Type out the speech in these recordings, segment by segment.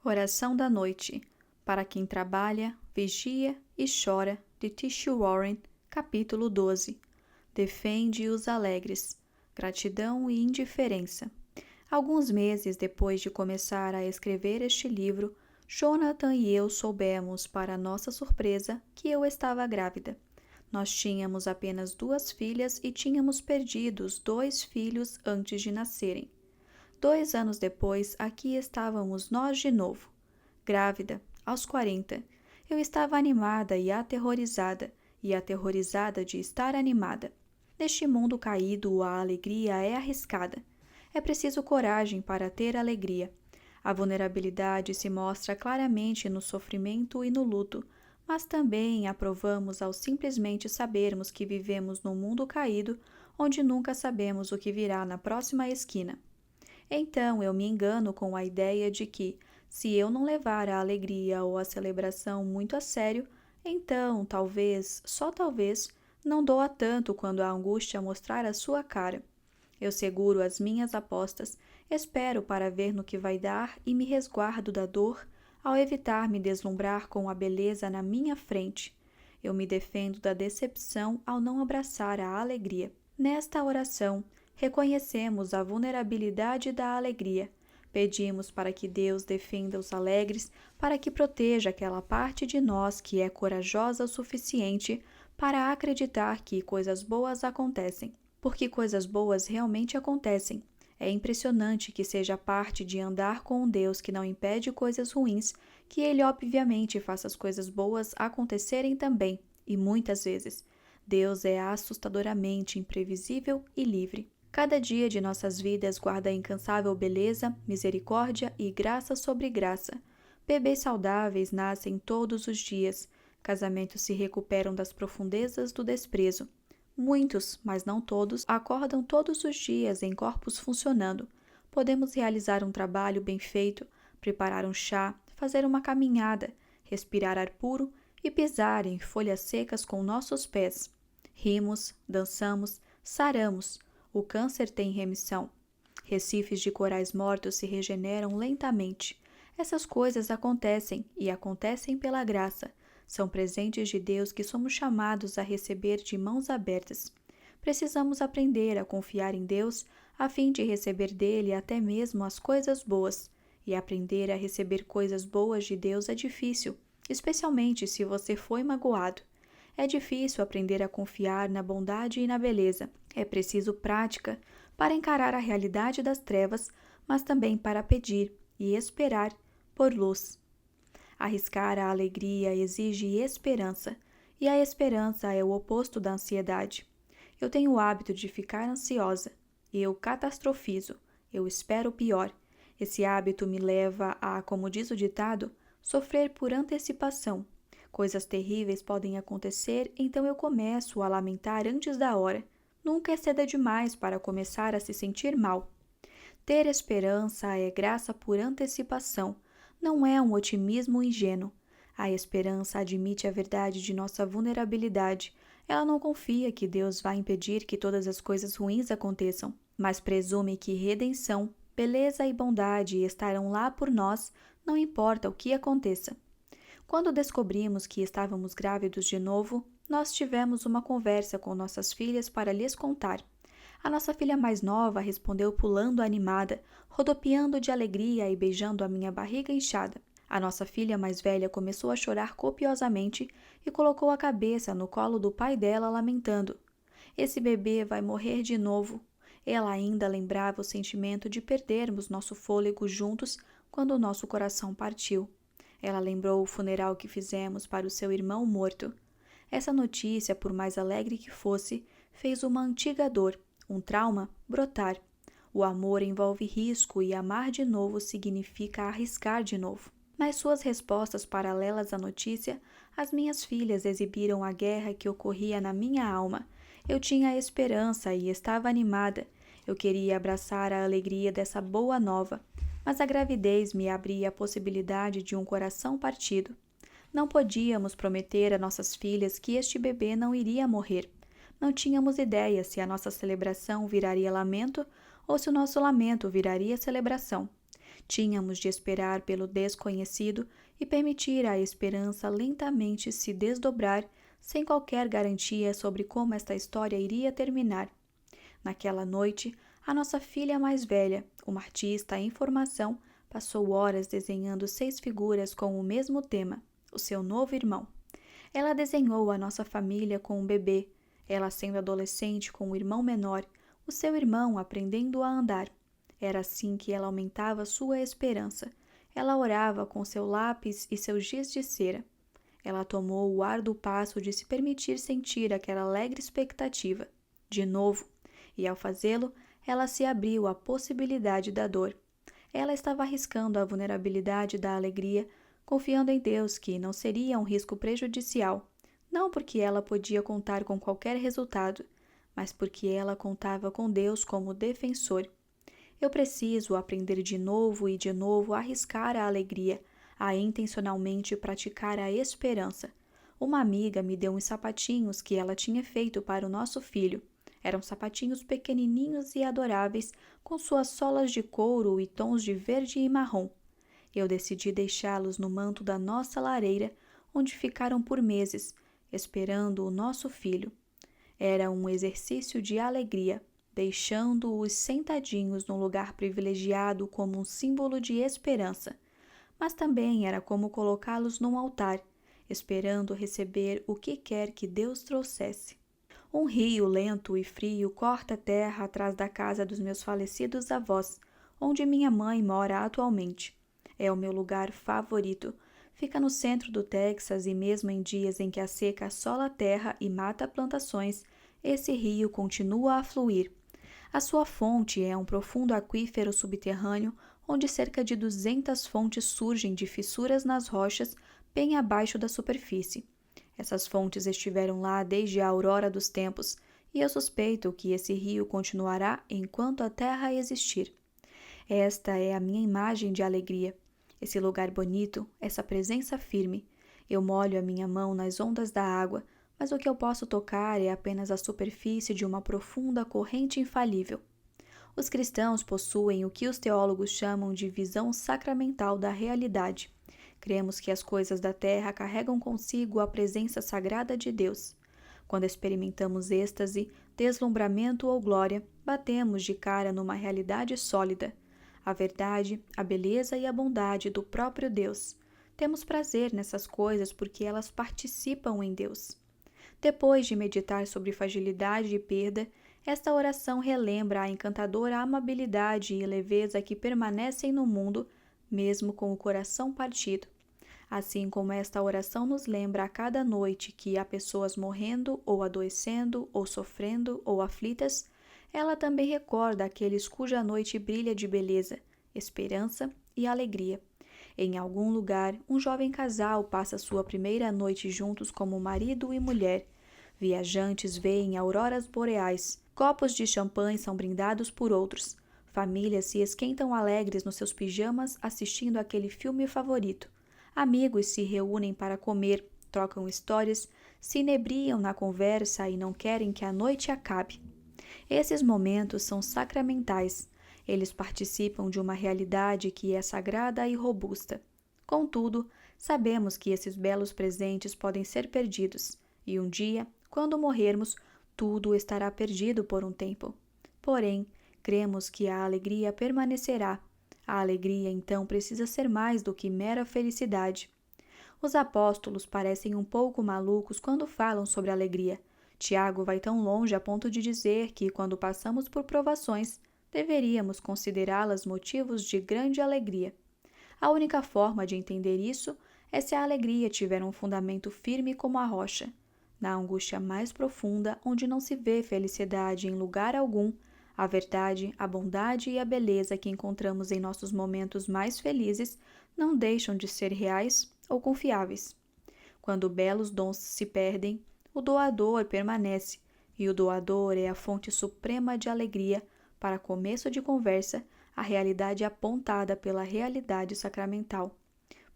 Oração da Noite, para quem trabalha, vigia e chora, de T.S. Warren, capítulo 12. Defende os alegres, gratidão e indiferença. Alguns meses depois de começar a escrever este livro, Jonathan e eu soubemos, para nossa surpresa, que eu estava grávida. Nós tínhamos apenas 2 filhas e tínhamos perdido os 2 filhos antes de nascerem. 2 anos depois, aqui estávamos nós de novo. Grávida, aos 40. Eu estava animada e aterrorizada de estar animada. Neste mundo caído, a alegria é arriscada. É preciso coragem para ter alegria. A vulnerabilidade se mostra claramente no sofrimento e no luto, mas também a provamos ao simplesmente sabermos que vivemos num mundo caído, onde nunca sabemos o que virá na próxima esquina. Então eu me engano com a ideia de que, se eu não levar a alegria ou a celebração muito a sério, então, talvez, só talvez, não doa tanto quando a angústia mostrar a sua cara. Eu seguro as minhas apostas, espero para ver no que vai dar e me resguardo da dor ao evitar me deslumbrar com a beleza na minha frente. Eu me defendo da decepção ao não abraçar a alegria. Nesta oração, reconhecemos a vulnerabilidade da alegria. Pedimos para que Deus defenda os alegres, para que proteja aquela parte de nós que é corajosa o suficiente para acreditar que coisas boas acontecem, porque coisas boas realmente acontecem. É impressionante que seja parte de andar com um Deus que não impede coisas ruins, que Ele obviamente faça as coisas boas acontecerem também, e muitas vezes. Deus é assustadoramente imprevisível e livre. Cada dia de nossas vidas guarda incansável beleza, misericórdia e graça sobre graça. Bebês saudáveis nascem todos os dias. Casamentos se recuperam das profundezas do desprezo. Muitos, mas não todos, acordam todos os dias em corpos funcionando. Podemos realizar um trabalho bem feito, preparar um chá, fazer uma caminhada, respirar ar puro e pisar em folhas secas com nossos pés. Rimos, dançamos, saramos. O câncer tem remissão. Recifes de corais mortos se regeneram lentamente. Essas coisas acontecem, e acontecem pela graça. São presentes de Deus que somos chamados a receber de mãos abertas. Precisamos aprender a confiar em Deus, a fim de receber dele até mesmo as coisas boas. E aprender a receber coisas boas de Deus é difícil, especialmente se você foi magoado. É difícil aprender a confiar na bondade e na beleza. É preciso prática para encarar a realidade das trevas, mas também para pedir e esperar por luz. Arriscar a alegria exige esperança, e a esperança é o oposto da ansiedade. Eu tenho o hábito de ficar ansiosa. Eu catastrofizo. Eu espero o pior. Esse hábito me leva a, como diz o ditado, sofrer por antecipação. Coisas terríveis podem acontecer, então eu começo a lamentar antes da hora. Nunca é cedo demais para começar a se sentir mal. Ter esperança é graça por antecipação, não é um otimismo ingênuo. A esperança admite a verdade de nossa vulnerabilidade. Ela não confia que Deus vai impedir que todas as coisas ruins aconteçam, mas presume que redenção, beleza e bondade estarão lá por nós, não importa o que aconteça. Quando descobrimos que estávamos grávidos de novo, nós tivemos uma conversa com nossas filhas para lhes contar. A nossa filha mais nova respondeu pulando animada, rodopiando de alegria e beijando a minha barriga inchada. A nossa filha mais velha começou a chorar copiosamente e colocou a cabeça no colo do pai dela, lamentando. Esse bebê vai morrer de novo. Ela ainda lembrava o sentimento de perdermos nosso fôlego juntos quando o nosso coração partiu. Ela lembrou o funeral que fizemos para o seu irmão morto. Essa notícia, por mais alegre que fosse, fez uma antiga dor, um trauma, brotar. O amor envolve risco e amar de novo significa arriscar de novo. Nas suas respostas paralelas à notícia, as minhas filhas exibiram a guerra que ocorria na minha alma. Eu tinha esperança e estava animada. Eu queria abraçar a alegria dessa boa nova. Mas a gravidez me abria a possibilidade de um coração partido. Não podíamos prometer a nossas filhas que este bebê não iria morrer. Não tínhamos ideia se a nossa celebração viraria lamento ou se o nosso lamento viraria celebração. Tínhamos de esperar pelo desconhecido e permitir à esperança lentamente se desdobrar, sem qualquer garantia sobre como esta história iria terminar. Naquela noite, a nossa filha mais velha, uma artista em formação, passou horas desenhando 6 figuras com o mesmo tema, o seu novo irmão. Ela desenhou a nossa família com um bebê, ela sendo adolescente com o irmão menor, o seu irmão aprendendo a andar. Era assim que ela aumentava sua esperança. Ela orava com seu lápis e seu giz de cera. Ela tomou o árduo passo de se permitir sentir aquela alegre expectativa, de novo, e ao fazê-lo, ela se abriu à possibilidade da dor. Ela estava arriscando a vulnerabilidade da alegria, confiando em Deus que não seria um risco prejudicial, não porque ela podia contar com qualquer resultado, mas porque ela contava com Deus como defensor. Eu preciso aprender de novo e de novo a arriscar a alegria, a intencionalmente praticar a esperança. Uma amiga me deu uns sapatinhos que ela tinha feito para o nosso filho. Eram sapatinhos pequenininhos e adoráveis, com suas solas de couro e tons de verde e marrom. Eu decidi deixá-los no manto da nossa lareira, onde ficaram por meses, esperando o nosso filho. Era um exercício de alegria, deixando-os sentadinhos num lugar privilegiado como um símbolo de esperança. Mas também era como colocá-los num altar, esperando receber o que quer que Deus trouxesse. Um rio lento e frio corta a terra atrás da casa dos meus falecidos avós, onde minha mãe mora atualmente. É o meu lugar favorito. Fica no centro do Texas e mesmo em dias em que a seca assola a terra e mata plantações, esse rio continua a fluir. A sua fonte é um profundo aquífero subterrâneo, onde cerca de 200 fontes surgem de fissuras nas rochas bem abaixo da superfície. Essas fontes estiveram lá desde a aurora dos tempos, e eu suspeito que esse rio continuará enquanto a terra existir. Esta é a minha imagem de alegria. Esse lugar bonito, essa presença firme. Eu molho a minha mão nas ondas da água, mas o que eu posso tocar é apenas a superfície de uma profunda corrente infalível. Os cristãos possuem o que os teólogos chamam de visão sacramental da realidade. Cremos que as coisas da terra carregam consigo a presença sagrada de Deus. Quando experimentamos êxtase, deslumbramento ou glória, batemos de cara numa realidade sólida. A verdade, a beleza e a bondade do próprio Deus. Temos prazer nessas coisas porque elas participam em Deus. Depois de meditar sobre fragilidade e perda, esta oração relembra a encantadora amabilidade e leveza que permanecem no mundo, mesmo com o coração partido. Assim como esta oração nos lembra a cada noite que há pessoas morrendo, ou adoecendo, ou sofrendo, ou aflitas, ela também recorda aqueles cuja noite brilha de beleza, esperança e alegria. Em algum lugar, um jovem casal passa sua primeira noite juntos como marido e mulher. Viajantes veem auroras boreais, copos de champanhe são brindados por outros. Famílias se esquentam alegres nos seus pijamas assistindo aquele filme favorito. Amigos se reúnem para comer, trocam histórias, se inebriam na conversa e não querem que a noite acabe. Esses momentos são sacramentais. Eles participam de uma realidade que é sagrada e robusta. Contudo, sabemos que esses belos presentes podem ser perdidos, e um dia, quando morrermos, tudo estará perdido por um tempo. Porém, cremos que a alegria permanecerá. A alegria, então, precisa ser mais do que mera felicidade. Os apóstolos parecem um pouco malucos quando falam sobre alegria. Tiago vai tão longe a ponto de dizer que, quando passamos por provações, deveríamos considerá-las motivos de grande alegria. A única forma de entender isso é se a alegria tiver um fundamento firme como a rocha. Na angústia mais profunda, onde não se vê felicidade em lugar algum, a verdade, a bondade e a beleza que encontramos em nossos momentos mais felizes não deixam de ser reais ou confiáveis. Quando belos dons se perdem, o doador permanece, e o doador é a fonte suprema de alegria. Para começo de conversa, a realidade apontada pela realidade sacramental.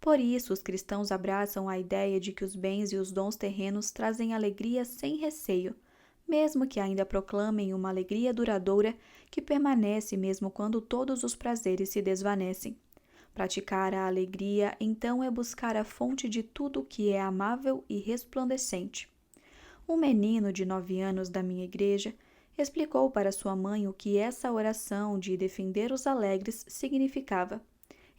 Por isso, os cristãos abraçam a ideia de que os bens e os dons terrenos trazem alegria sem receio, mesmo que ainda proclamem uma alegria duradoura que permanece mesmo quando todos os prazeres se desvanecem. Praticar a alegria, então, é buscar a fonte de tudo que é amável e resplandecente. Um menino de 9 anos da minha igreja explicou para sua mãe o que essa oração de defender os alegres significava.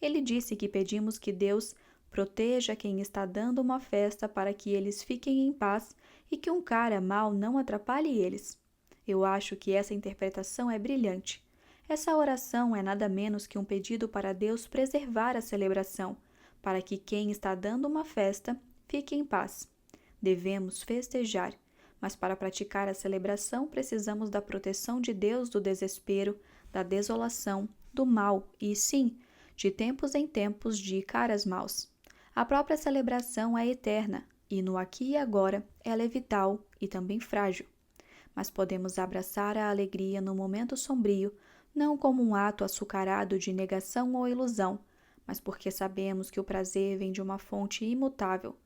Ele disse que pedimos que Deus proteja quem está dando uma festa para que eles fiquem em paz e que um cara mau não atrapalhe eles. Eu acho que essa interpretação é brilhante. Essa oração é nada menos que um pedido para Deus preservar a celebração, para que quem está dando uma festa fique em paz. Devemos festejar, mas para praticar a celebração precisamos da proteção de Deus do desespero, da desolação, do mal e, sim, de tempos em tempos de caras maus. A própria celebração é eterna e no aqui e agora ela é vital e também frágil. Mas podemos abraçar a alegria no momento sombrio, não como um ato açucarado de negação ou ilusão, mas porque sabemos que o prazer vem de uma fonte imutável.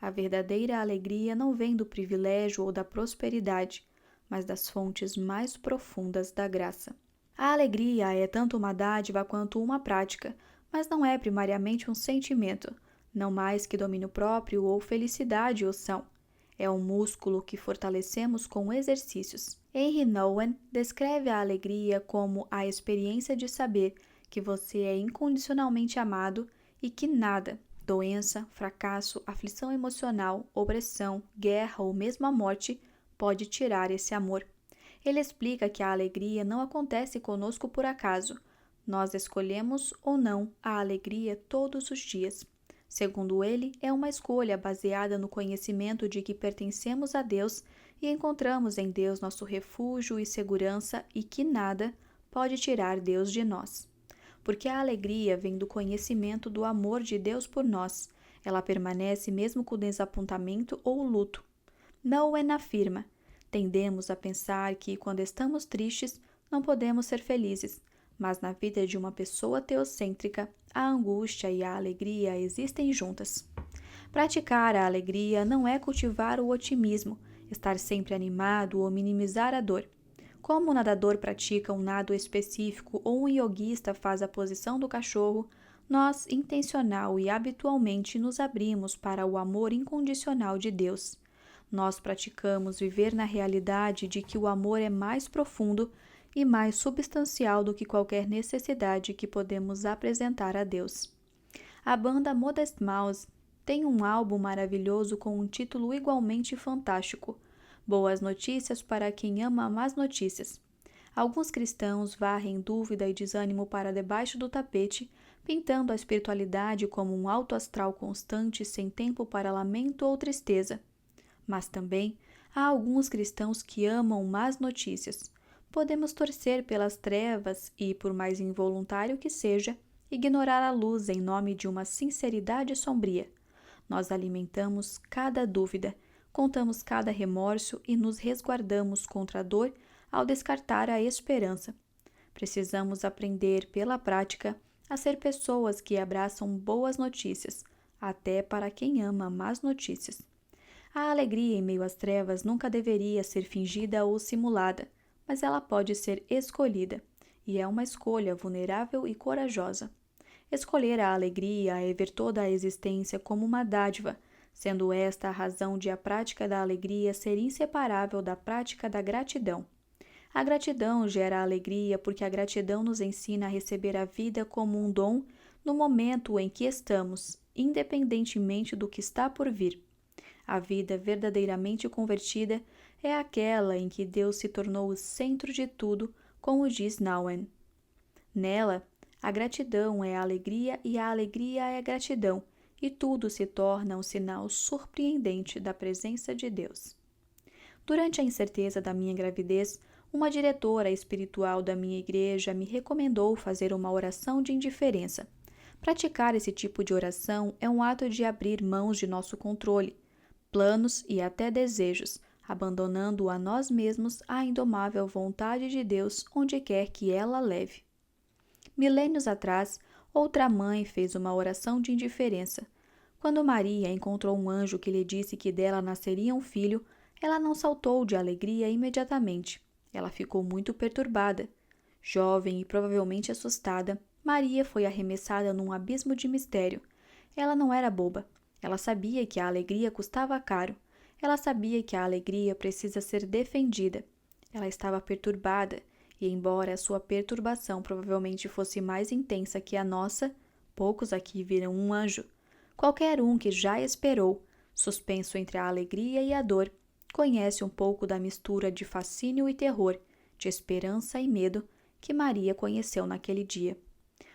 A verdadeira alegria não vem do privilégio ou da prosperidade, mas das fontes mais profundas da graça. A alegria é tanto uma dádiva quanto uma prática, mas não é primariamente um sentimento, não mais que domínio próprio ou felicidade o são. É um músculo que fortalecemos com exercícios. Henry Nouwen descreve a alegria como a experiência de saber que você é incondicionalmente amado e que nada, doença, fracasso, aflição emocional, opressão, guerra ou mesmo a morte, pode tirar esse amor. Ele explica que a alegria não acontece conosco por acaso. Nós escolhemos ou não a alegria todos os dias. Segundo ele, é uma escolha baseada no conhecimento de que pertencemos a Deus e encontramos em Deus nosso refúgio e segurança e que nada pode tirar Deus de nós. Porque a alegria vem do conhecimento do amor de Deus por nós. Ela permanece mesmo com o desapontamento ou o luto. Nouwen afirma: tendemos a pensar que, quando estamos tristes, não podemos ser felizes, mas na vida de uma pessoa teocêntrica, a angústia e a alegria existem juntas. Praticar a alegria não é cultivar o otimismo, estar sempre animado ou minimizar a dor. Como o nadador pratica um nado específico ou um ioguista faz a posição do cachorro, nós, intencional e habitualmente, nos abrimos para o amor incondicional de Deus. Nós praticamos viver na realidade de que o amor é mais profundo e mais substancial do que qualquer necessidade que podemos apresentar a Deus. A banda Modest Mouse tem um álbum maravilhoso com um título igualmente fantástico: Boas Notícias para quem ama más notícias. Alguns cristãos varrem dúvida e desânimo para debaixo do tapete, pintando a espiritualidade como um alto astral constante sem tempo para lamento ou tristeza. Mas também há alguns cristãos que amam más notícias. Podemos torcer pelas trevas e, por mais involuntário que seja, ignorar a luz em nome de uma sinceridade sombria. Nós alimentamos cada dúvida, contamos cada remorso e nos resguardamos contra a dor ao descartar a esperança. Precisamos aprender, pela prática, a ser pessoas que abraçam boas notícias, até para quem ama más notícias. A alegria em meio às trevas nunca deveria ser fingida ou simulada, mas ela pode ser escolhida, e é uma escolha vulnerável e corajosa. Escolher a alegria é ver toda a existência como uma dádiva, sendo esta a razão de a prática da alegria ser inseparável da prática da gratidão. A gratidão gera alegria porque a gratidão nos ensina a receber a vida como um dom no momento em que estamos, independentemente do que está por vir. A vida verdadeiramente convertida é aquela em que Deus se tornou o centro de tudo, como diz Nouwen. Nela, a gratidão é a alegria e a alegria é a gratidão, e tudo se torna um sinal surpreendente da presença de Deus. Durante a incerteza da minha gravidez, uma diretora espiritual da minha igreja me recomendou fazer uma oração de indiferença. Praticar esse tipo de oração é um ato de abrir mãos de nosso controle, planos e até desejos, abandonando a nós mesmos à indomável vontade de Deus onde quer que ela leve. Milênios atrás, outra mãe fez uma oração de indiferença. Quando Maria encontrou um anjo que lhe disse que dela nasceria um filho, ela não saltou de alegria imediatamente. Ela ficou muito perturbada. Jovem e provavelmente assustada, Maria foi arremessada num abismo de mistério. Ela não era boba. Ela sabia que a alegria custava caro. Ela sabia que a alegria precisa ser defendida. Ela estava perturbada, e embora a sua perturbação provavelmente fosse mais intensa que a nossa, poucos aqui viram um anjo. Qualquer um que já esperou, suspenso entre a alegria e a dor, conhece um pouco da mistura de fascínio e terror, de esperança e medo que Maria conheceu naquele dia.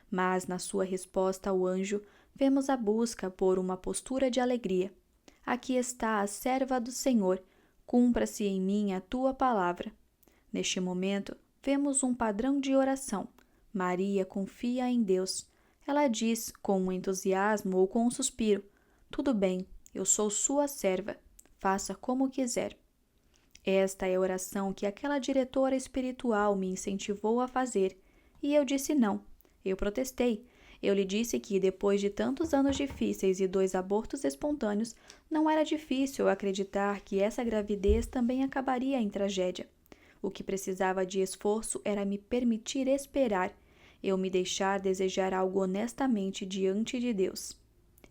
Mas, na sua resposta ao anjo, vemos a busca por uma postura de alegria. Aqui está a serva do Senhor, cumpra-se em mim a tua palavra. Neste momento, vemos um padrão de oração. Maria confia em Deus. Ela diz, com um entusiasmo ou com um suspiro: tudo bem, eu sou sua serva. Faça como quiser. Esta é a oração que aquela diretora espiritual me incentivou a fazer, e eu disse não. Eu protestei. Eu lhe disse que, depois de tantos anos difíceis e 2 abortos espontâneos, não era difícil acreditar que essa gravidez também acabaria em tragédia. O que precisava de esforço era me permitir esperar, eu me deixar desejar algo honestamente diante de Deus.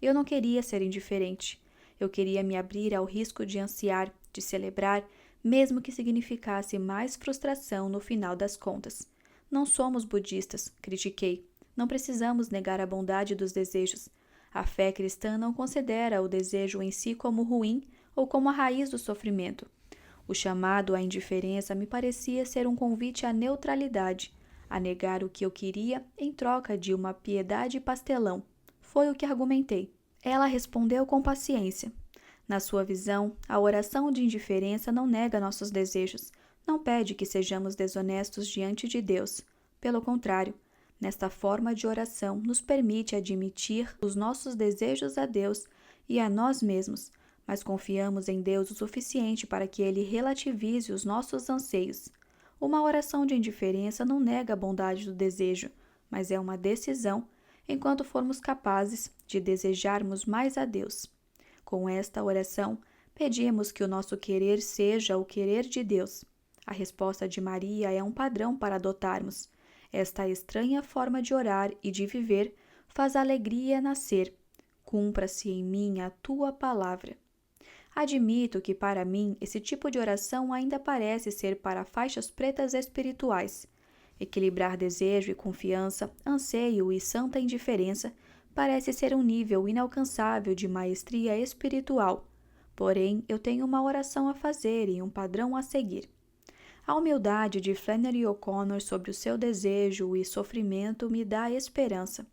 Eu não queria ser indiferente. Eu queria me abrir ao risco de ansiar, de celebrar, mesmo que significasse mais frustração no final das contas. Não somos budistas, critiquei. Não precisamos negar a bondade dos desejos. A fé cristã não considera o desejo em si como ruim ou como a raiz do sofrimento. O chamado à indiferença me parecia ser um convite à neutralidade, a negar o que eu queria em troca de uma piedade pastelão. Foi o que argumentei. Ela respondeu com paciência. Na sua visão, a oração de indiferença não nega nossos desejos, não pede que sejamos desonestos diante de Deus. Pelo contrário, nesta forma de oração nos permite admitir os nossos desejos a Deus e a nós mesmos, mas confiamos em Deus o suficiente para que Ele relativize os nossos anseios. Uma oração de indiferença não nega a bondade do desejo, mas é uma decisão, enquanto formos capazes de desejarmos mais a Deus. Com esta oração, pedimos que o nosso querer seja o querer de Deus. A resposta de Maria é um padrão para adotarmos. Esta estranha forma de orar e de viver faz a alegria nascer. Cumpra-se em mim a tua palavra. Admito que para mim esse tipo de oração ainda parece ser para faixas pretas espirituais. Equilibrar desejo e confiança, anseio e santa indiferença parece ser um nível inalcançável de maestria espiritual. Porém, eu tenho uma oração a fazer e um padrão a seguir. A humildade de Flannery O'Connor sobre o seu desejo e sofrimento me dá esperança.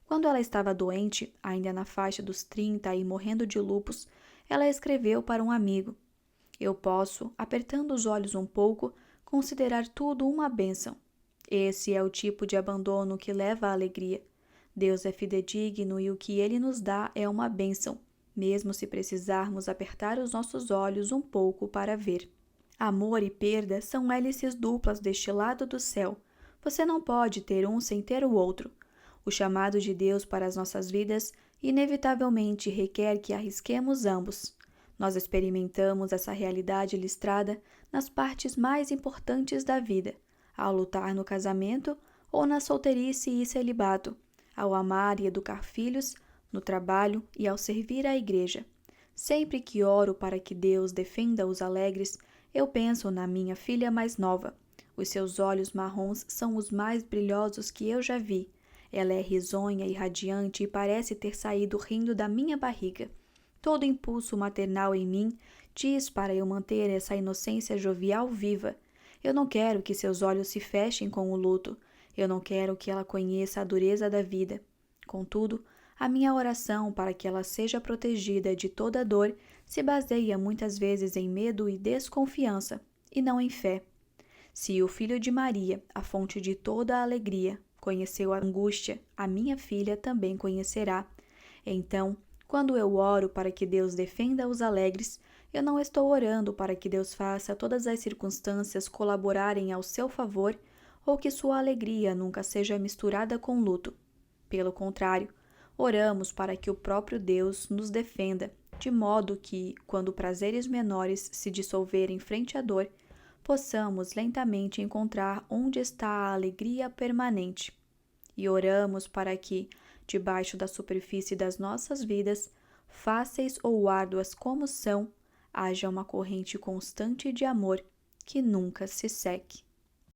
Quando ela estava doente, ainda na faixa dos 30 e morrendo de lúpus, ela escreveu para um amigo: eu posso, apertando os olhos um pouco, considerar tudo uma bênção. Esse é o tipo de abandono que leva à alegria. Deus é fidedigno e o que Ele nos dá é uma bênção, mesmo se precisarmos apertar os nossos olhos um pouco para ver. Amor e perda são hélices duplas deste lado do céu. Você não pode ter um sem ter o outro. O chamado de Deus para as nossas vidas inevitavelmente requer que arrisquemos ambos. Nós experimentamos essa realidade listrada nas partes mais importantes da vida, ao lutar no casamento ou na solteirice e celibato, ao amar e educar filhos, no trabalho e ao servir à igreja. Sempre que oro para que Deus defenda os alegres, eu penso na minha filha mais nova. Os seus olhos marrons são os mais brilhosos que eu já vi. Ela é risonha e radiante e parece ter saído rindo da minha barriga. Todo impulso maternal em mim diz para eu manter essa inocência jovial viva. Eu não quero que seus olhos se fechem com o luto. Eu não quero que ela conheça a dureza da vida. Contudo, a minha oração para que ela seja protegida de toda dor se baseia muitas vezes em medo e desconfiança, e não em fé. Se o filho de Maria, a fonte de toda a alegria, conheceu a angústia, a minha filha também conhecerá. Então, quando eu oro para que Deus defenda os alegres, eu não estou orando para que Deus faça todas as circunstâncias colaborarem ao seu favor ou que sua alegria nunca seja misturada com luto. Pelo contrário, oramos para que o próprio Deus nos defenda, de modo que, quando prazeres menores se dissolverem frente à dor, possamos lentamente encontrar onde está a alegria permanente. e oramos para que, debaixo da superfície das nossas vidas, fáceis ou árduas como são, haja uma corrente constante de amor que nunca se seque.